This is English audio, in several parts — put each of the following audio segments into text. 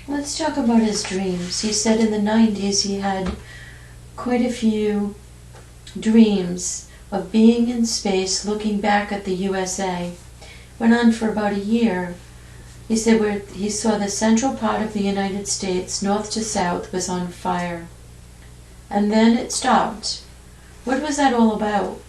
Let's talk about his dreams. He said in the 90s he had quite a few dreams of being in space looking back at the USA. Went on for about a year. He said where he saw the central part of the United States, north to south, was on fire. And then it stopped. What was that all about?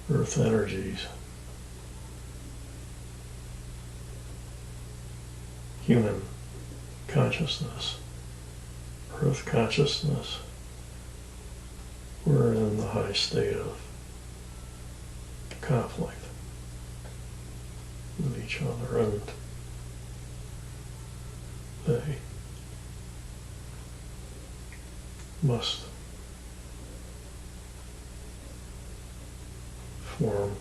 Earth energies, human consciousness, Earth consciousness, we're in the high state of conflict with each other, and they must form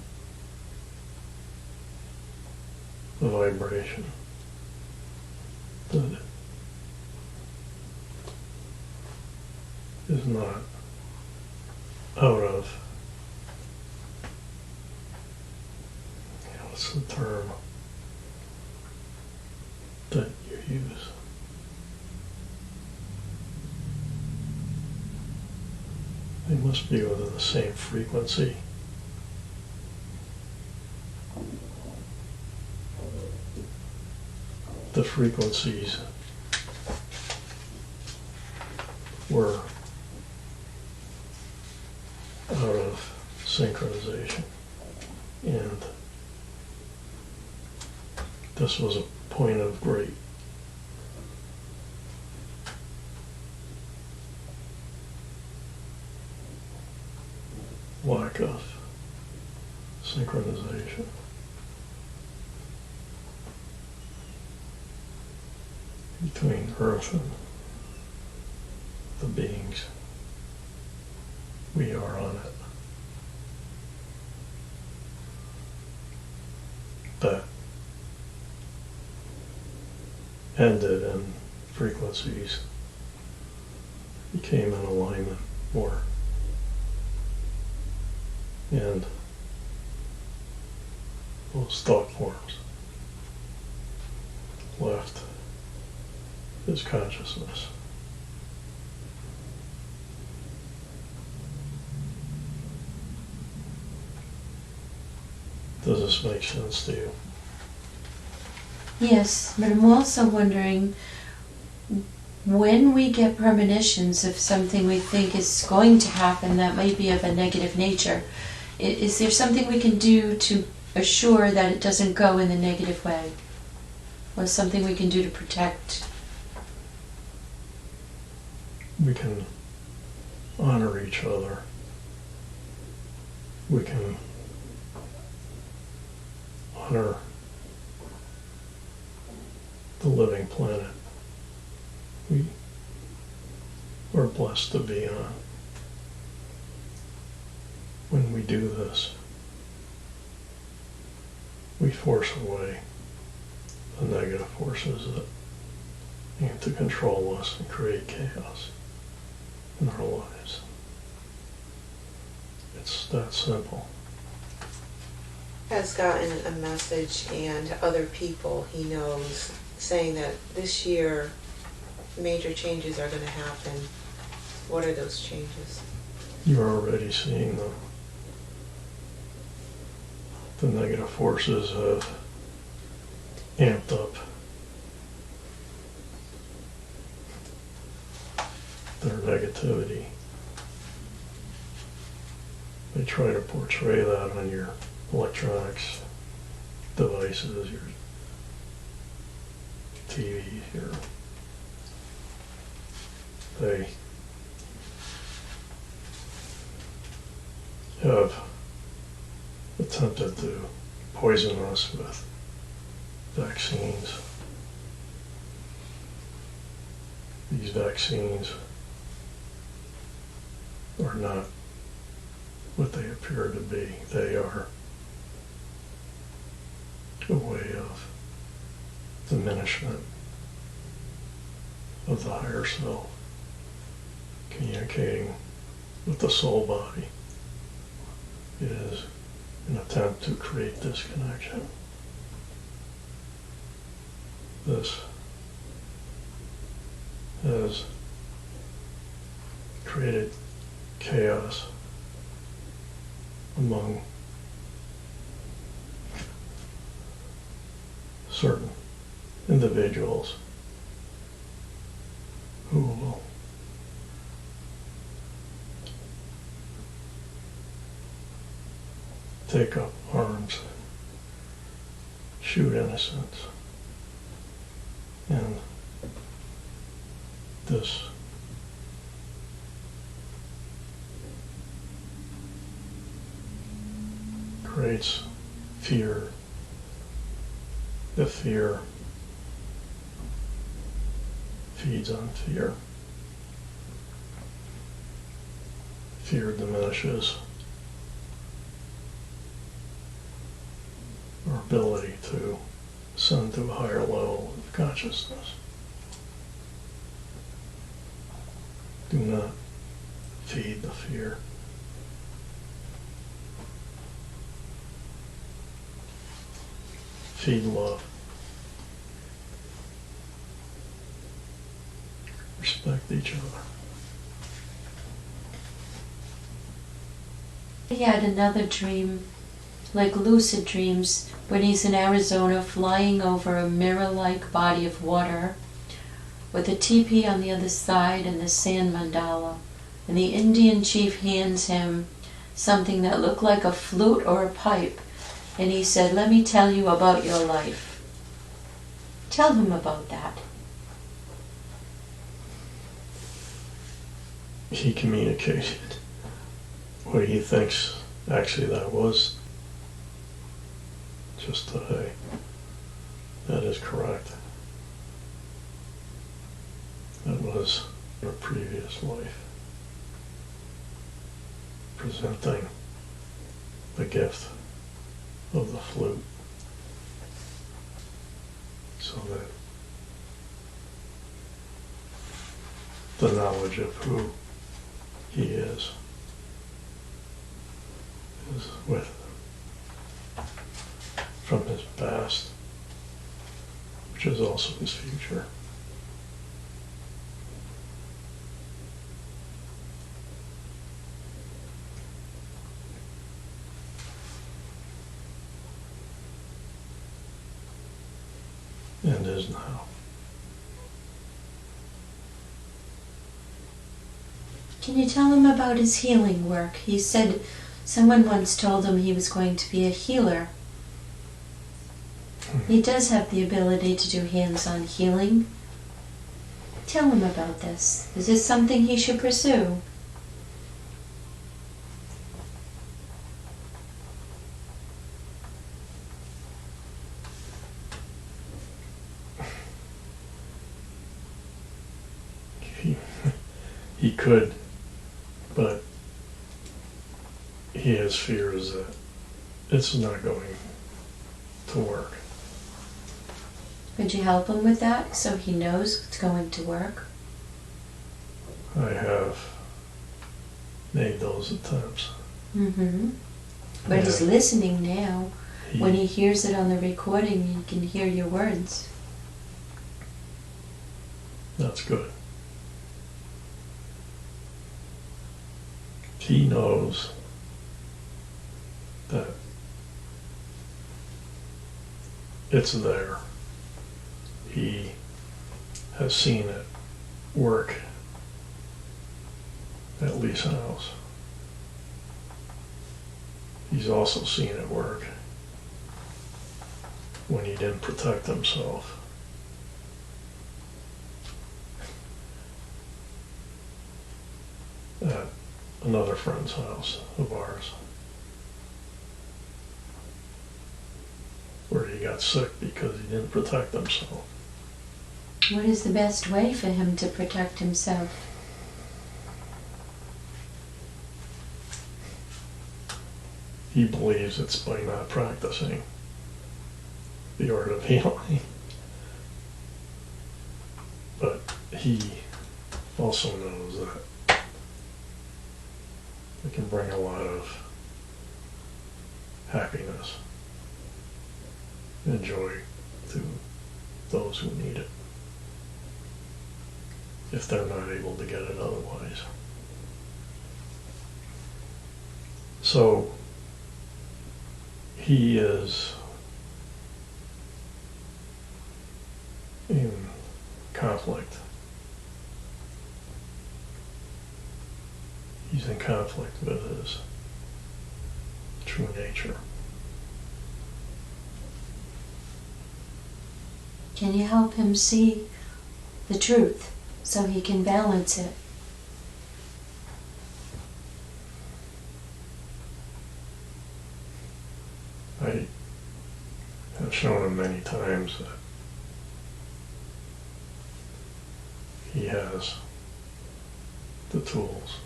the vibration that is not out of, what's the term that you use? They must be within the same frequency. The frequencies were out of synchronization, and this was a point of great lack of synchronization. Between Earth and the beings we are on it. That ended and frequencies became in alignment more. And those thought forms left his consciousness. Does this make sense to you? Yes, but I'm also wondering, when we get premonitions of something we think is going to happen that might be of a negative nature, is there something we can do to assure that it doesn't go in the negative way? Or something we can do to protect? We can honor each other. We can honor the living planet we are blessed to be on. When we do this, we force away the negative forces that aim to control us and create chaos in our lives. It's that simple. Has gotten a message, and other people he knows saying that this year major changes are going to happen. What are those changes? You're already seeing them. The negative forces have amped up their negativity. They try to portray that on your electronics devices, your TV, they have attempted to poison us with vaccines. These vaccines are not what they appear to be. They are a way of diminishment of the higher self, communicating with the soul body is an attempt to create disconnection. This has created chaos among certain individuals who will take up arms, shoot innocents, and this creates fear. The fear feeds on fear. Fear diminishes our ability to ascend to a higher level of consciousness. Do not feed the fear. Feed love. Respect each other. He had another dream, like lucid dreams, when he's in Arizona flying over a mirror-like body of water with a teepee on the other side and the sand mandala. And the Indian chief hands him something that looked like a flute or a pipe. And he said, "Let me tell you about your life." Tell him about that. He communicated what he thinks actually that was just today. That is correct. That was a previous life, presenting the gift of the flute so that the knowledge of who he is with from his past, which is also his future. And is now. Can you tell him about his healing work? He said someone once told him he was going to be a healer. He does have the ability to do hands-on healing. Tell him about this. Is this something he should pursue? He could, but he has fears that it's not going to work. Would you help him with that so he knows it's going to work? I have made those attempts. Mm-hmm. But he's listening now. When he hears it on the recording, he can hear your words. That's good. He knows that it's there. He has seen it work at Lisa's house. He's also seen it work when he didn't protect himself. At another friend's house of ours, where he got sick because he didn't protect himself. What is the best way for him to protect himself? He believes it's by not practicing the art of healing. But he also knows that It can bring a lot of happiness and joy to those who need it, if they're not able to get it otherwise. So he is in conflict. He's in conflict with his true nature. Can you help him see the truth so he can balance it? I have shown him many times that he has the tools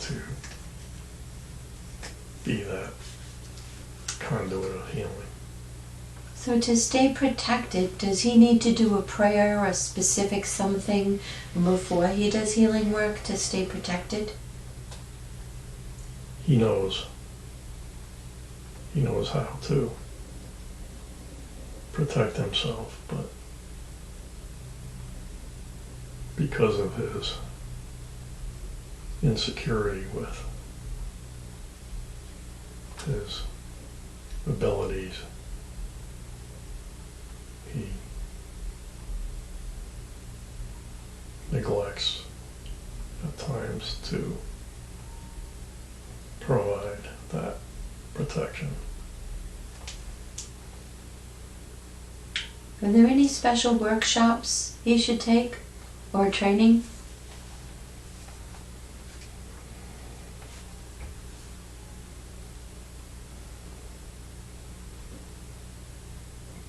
to be that conduit of healing. So to stay protected, does he need to do a prayer or a specific something before he does healing work to stay protected? He knows how to protect himself, but because of his insecurity with his abilities, he neglects at times to provide that protection. Are there any special workshops he should take or training?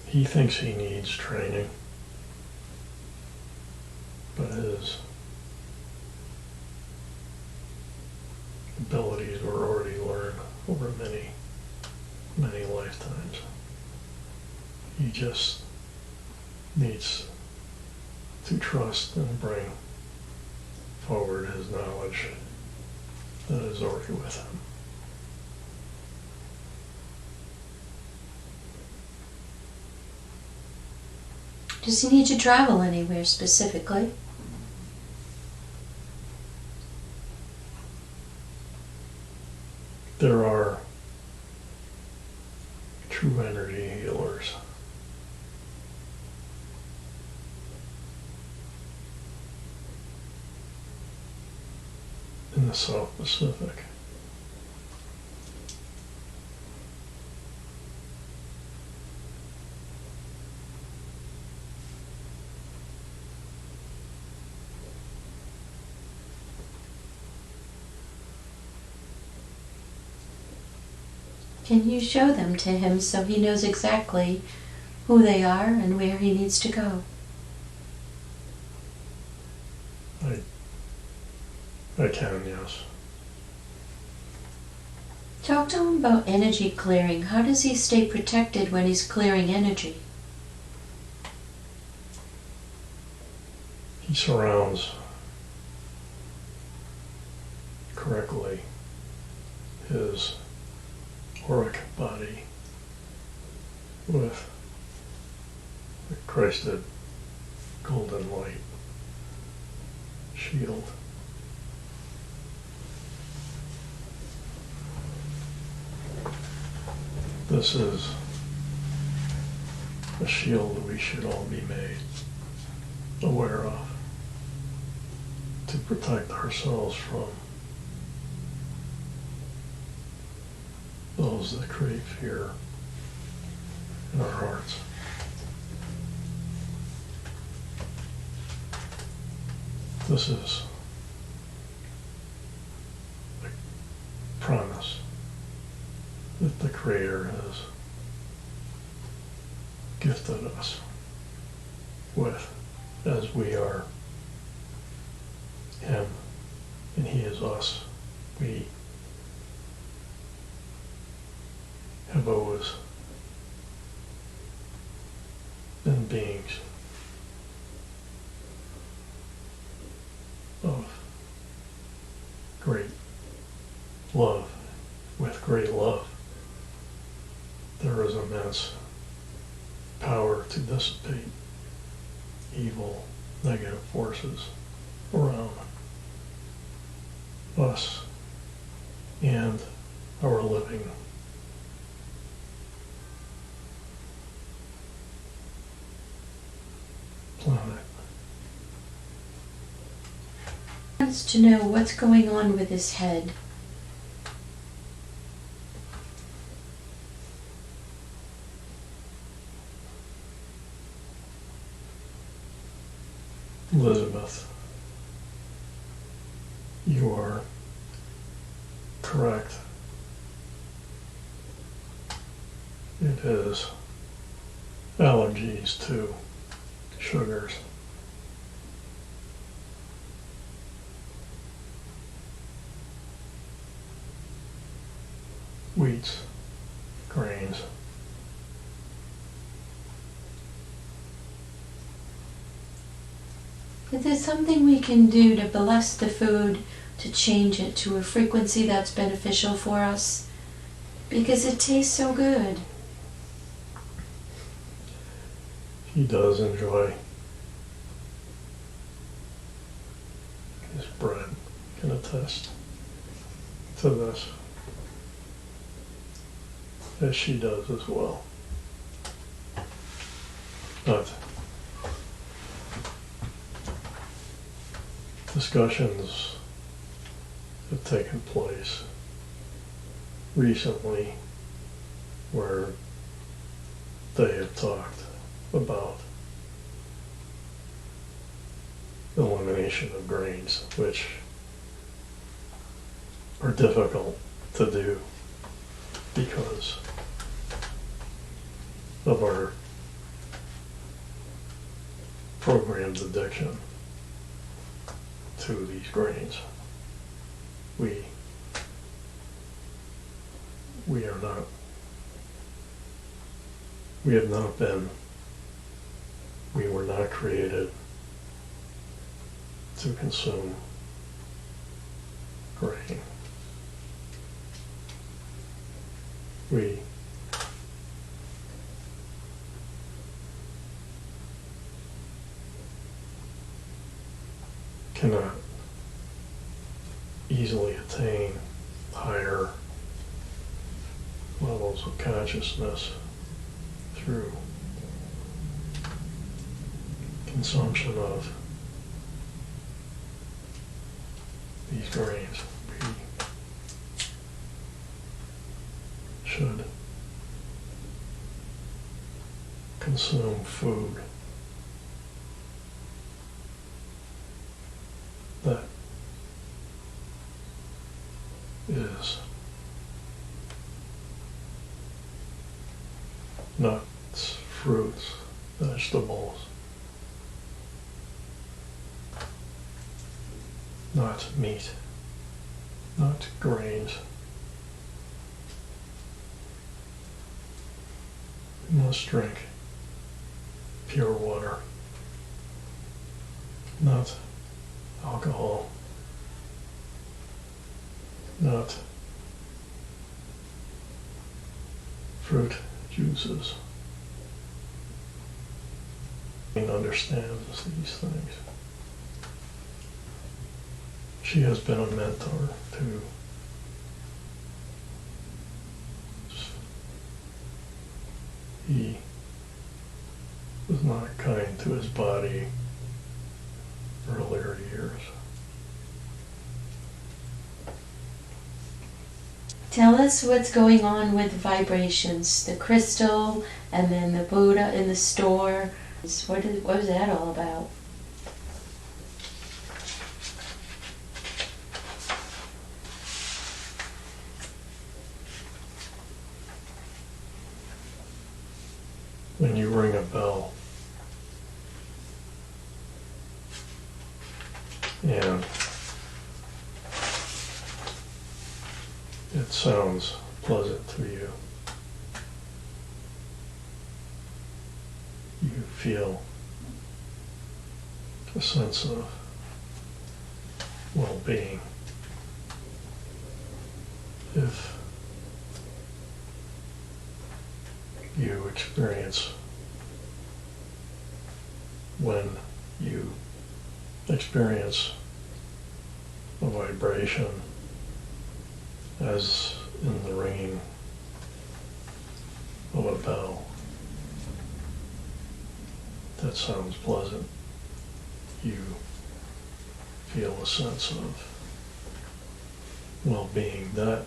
He thinks he needs training, but his abilities were already learned over many, many lifetimes. He just needs to trust and bring forward his knowledge that is already with him. Does he need to travel anywhere specifically? There are true energy healers in the South Pacific. Can you show them to him so he knows exactly who they are and where he needs to go? I can, yes. Talk to him about energy clearing. How does he stay protected when he's clearing energy? He surrounds correctly his auric body with the Christed golden light shield. This is a shield that we should all be made aware of to protect ourselves from those that create fear in our hearts. This is a promise that the Creator has gifted us with, as we are Him and He is us. We have always been beings of love, with great love, there is immense power to dissipate evil, negative forces around us and our living planet. He wants to know what's going on with his head. Elizabeth, you are correct. It is allergies to sugars. Wheats, grains. Is there something we can do to bless the food, to change it to a frequency that's beneficial for us? Because it tastes so good. He does enjoy his bread, can attest to this, as she does as well. But discussions have taken place recently where they have talked about elimination of grains, which are difficult to do because of our programmed addiction to these grains. We are not, we have not been, we were not created to consume grain. We cannot easily attain higher levels of consciousness through consumption of these grains. We should consume food that is nuts, fruits, vegetables, not meat, not grains. We must drink pure water, not alcohol, not fruit juices. He understands these things. She has been a mentor to he was not kind to his body earlier years. Tell us what's going on with vibrations, the crystal, and then the Buddha in the store. What was that all about? When you ring a bell and it sounds pleasant to you, you feel a sense of well-being. if you experience, when you experience a vibration as in the ringing of a bell that sounds pleasant, you feel a sense of well-being. That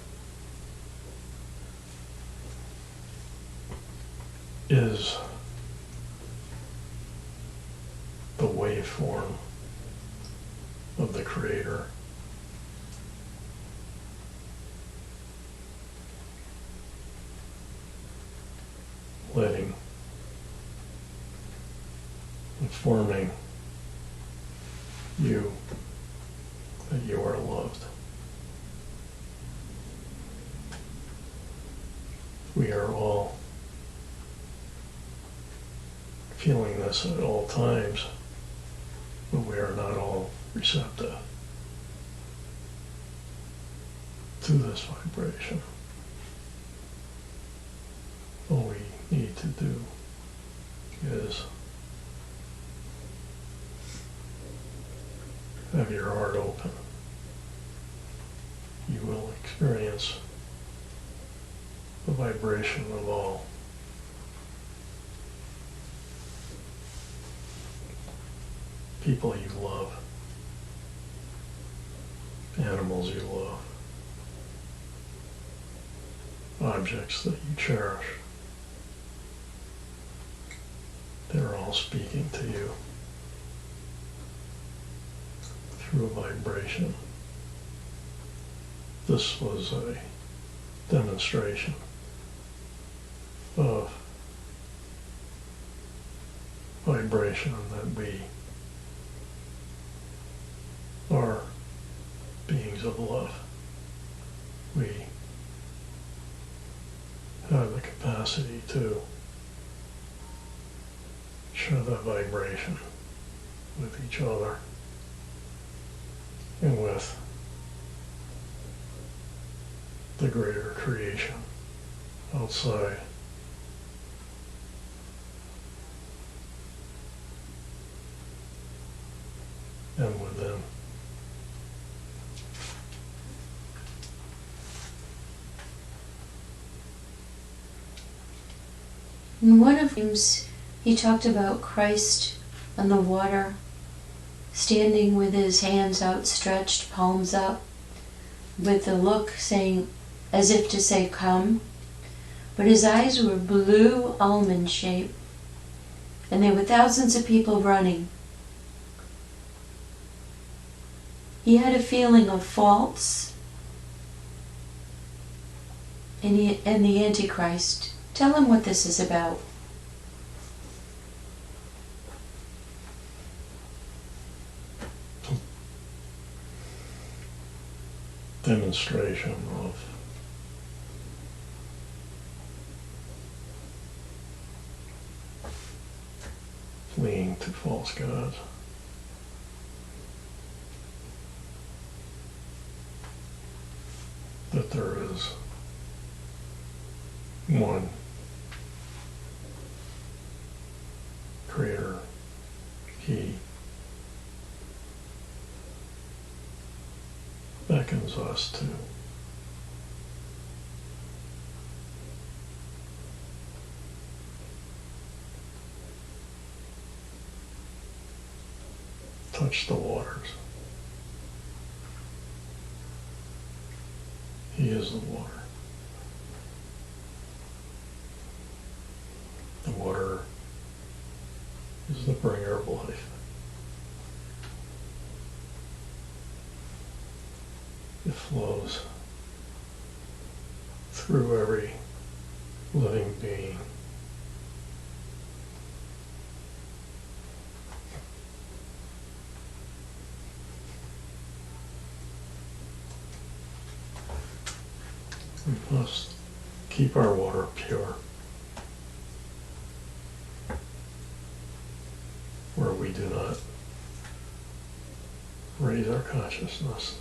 is the waveform of the Creator. Letting, informing you that you are loved. We are all feeling this at all times, but we are not all receptive to this vibration. All we need to do is have your heart open. You will experience the vibration of all. People you love, animals you love, objects that you cherish. They're all speaking to you through a vibration. This was a demonstration of vibration that we are beings of love. We have the capacity to share that vibration with each other and with the greater creation outside. And within. In one of dreams, he talked about Christ on the water, standing with his hands outstretched, palms up, with a look saying, as if to say, come. But his eyes were blue almond shape, and there were thousands of people running. He had a feeling of faults and the Antichrist. Tell him what this is about. Demonstration of fleeing to false gods. That there is one Creator. He beckons us to touch the waters. He is the water. The water is the bringer of life. It flows through every living being. We must keep our water pure, where we do not raise our consciousness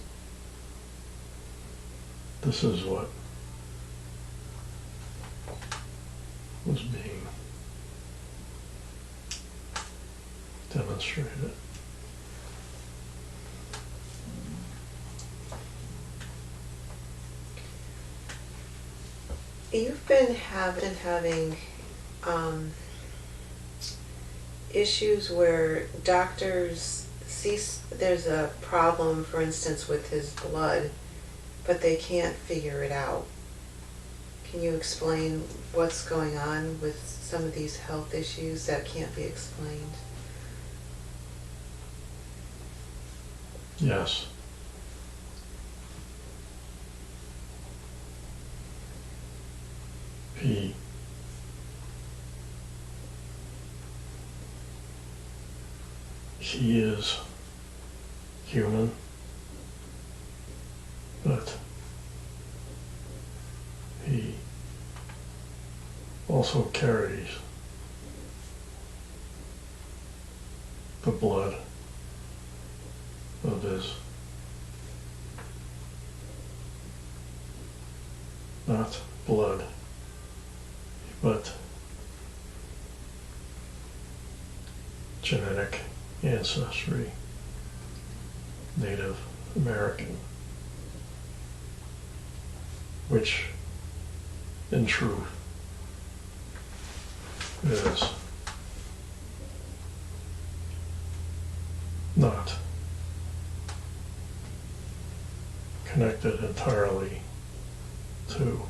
this is what was being demonstrated. You've been having issues where doctors see there's a problem, for instance, with his blood, but they can't figure it out. Can you explain what's going on with some of these health issues that can't be explained? Yes. He is human, but he also carries the blood of his, not blood, but genetic ancestry, Native American, which in truth is not connected entirely to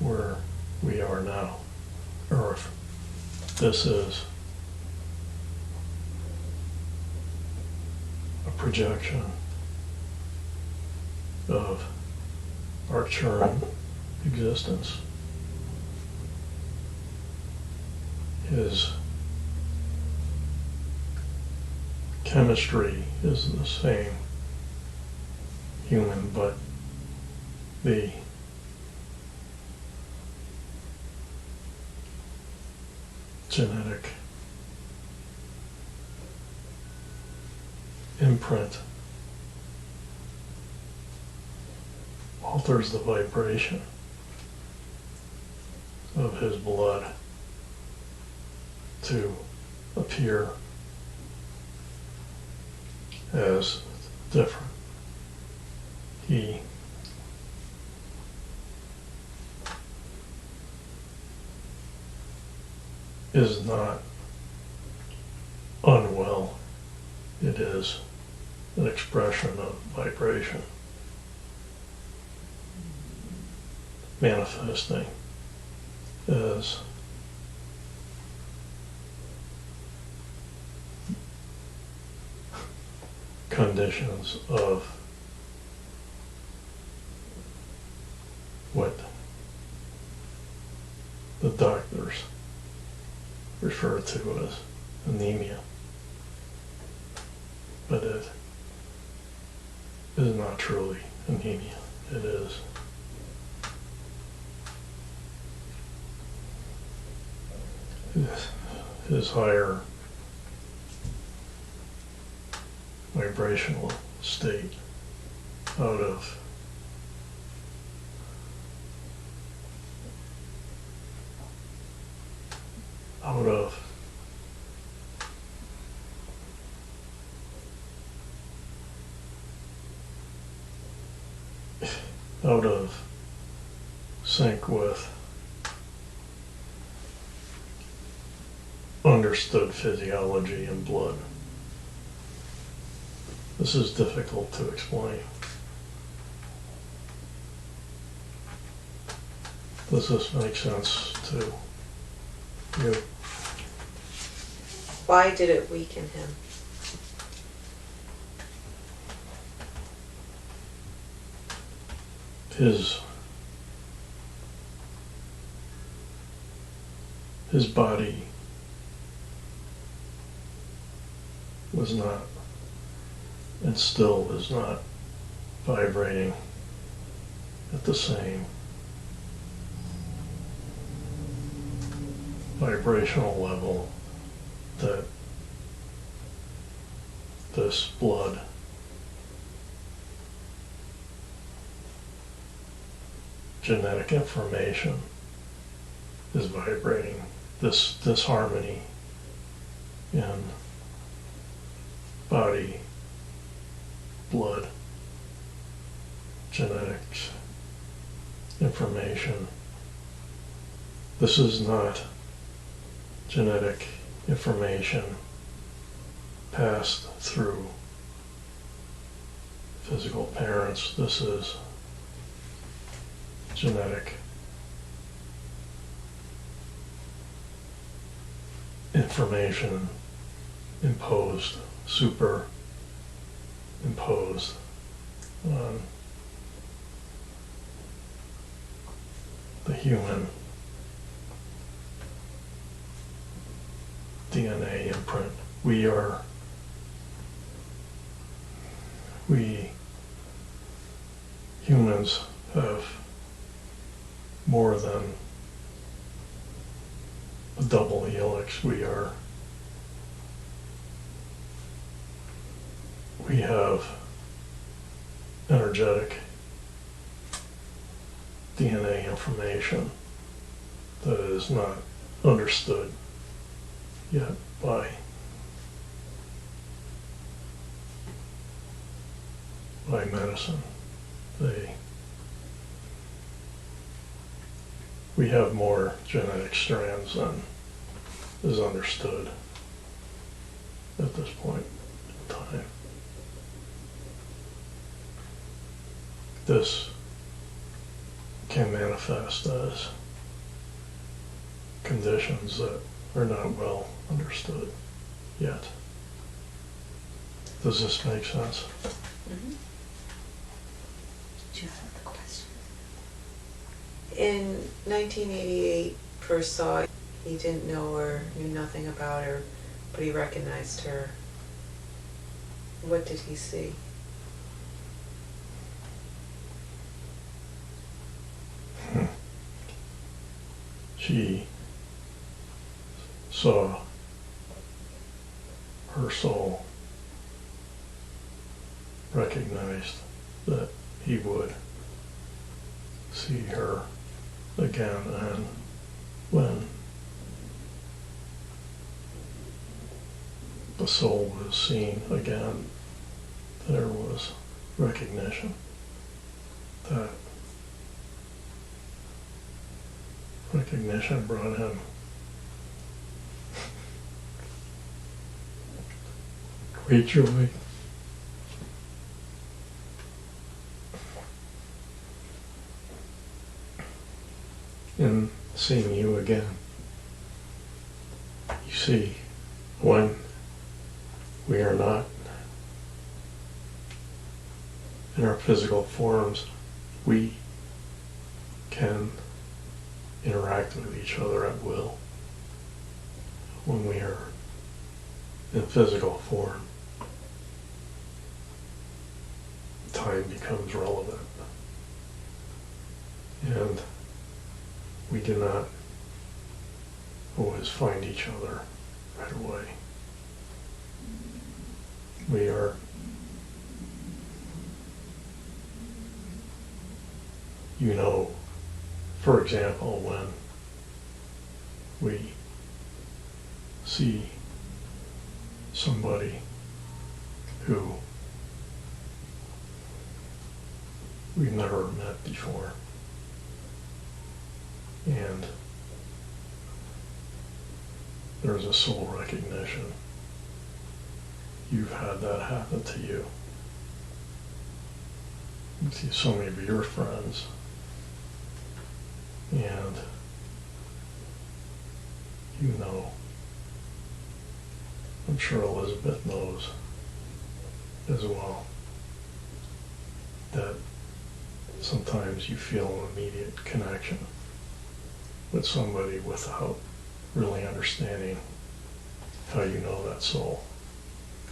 where we are now, Earth. This is a projection of Arcturian existence. His chemistry is the same human, but the genetic imprint alters the vibration of his blood to appear as different. He is not unwell. It is an expression of vibration manifesting as conditions of what the doctors refer to as anemia. But it is not truly anemia. It is his higher vibrational state out of sync with understood physiology and blood. This is difficult to explain. Does this make sense to you? Why did it weaken him? His body was not, and still is not, vibrating at the same vibrational level that this blood genetic information is vibrating. This disharmony in body, blood, genetics, information. This is not genetic information passed through physical parents. This is genetic information superimposed on the human DNA imprint. We humans have more than a double helix. We have energetic DNA information that is not understood yet by medicine. We have more genetic strands than is understood at this point in time. This can manifest as conditions that are not well understood yet. Does this make sense? Mm-hmm. Do you have the question? In 1988, first saw her, he didn't know her, knew nothing about her, but he recognized her. What did he see? She saw her soul, recognized that he would see her again, and when the soul was seen again, there was recognition that recognition brought him great joy. In seeing you again. You see, when we are not in our physical forms, we can interact with each other at will. When we are in physical form, time becomes relevant. And we do not always find each other right away. We are for example, when we see somebody who we've never met before, and there's a soul recognition. You've had that happen to you with so many of your friends, and I'm sure Elizabeth knows as well, that sometimes you feel an immediate connection with somebody without really understanding how you know that soul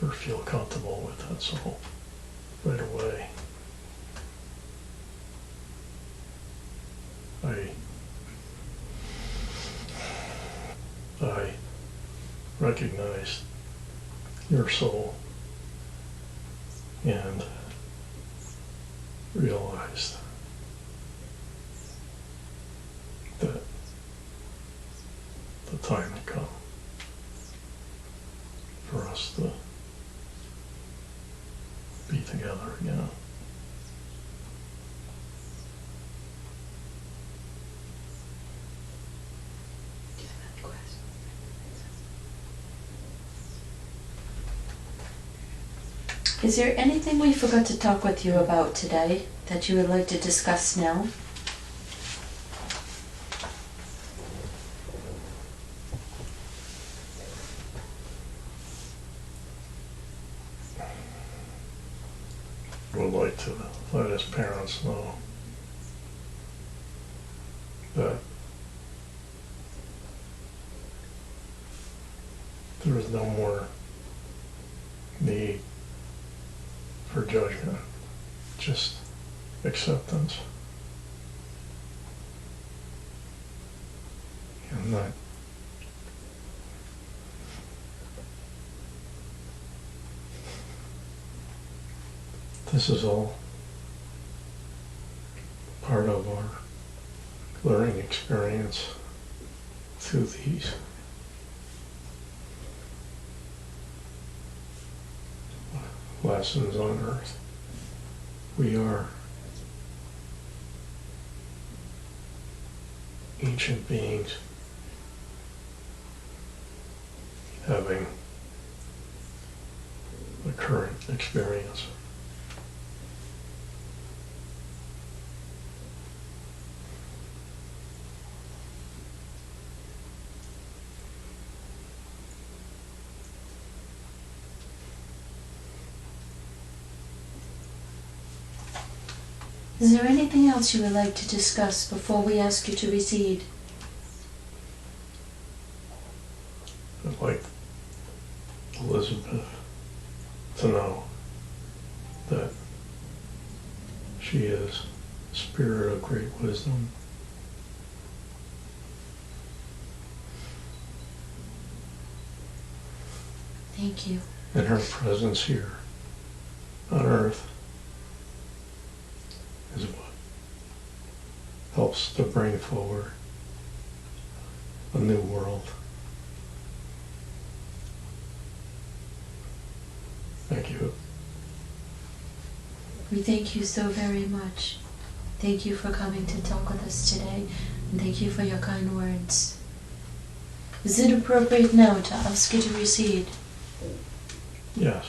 or feel comfortable with that soul right away. I recognized your soul and realized time to come for us to be together again. Is there anything we forgot to talk with you about today that you would like to discuss now? Would like to let his parents know that there is no more need for judgment, just acceptance. And that this is all part of our learning experience through these lessons on earth. We are ancient beings having the current experience. Is there anything else you would like to discuss before we ask you to recede? I'd like Elizabeth to know that she is a spirit of great wisdom. Thank you. And her presence here on earth is what helps to bring forward a new world. Thank you. We thank you so very much. Thank you for coming to talk with us today, and thank you for your kind words. Is it appropriate now to ask you to recede? Yes.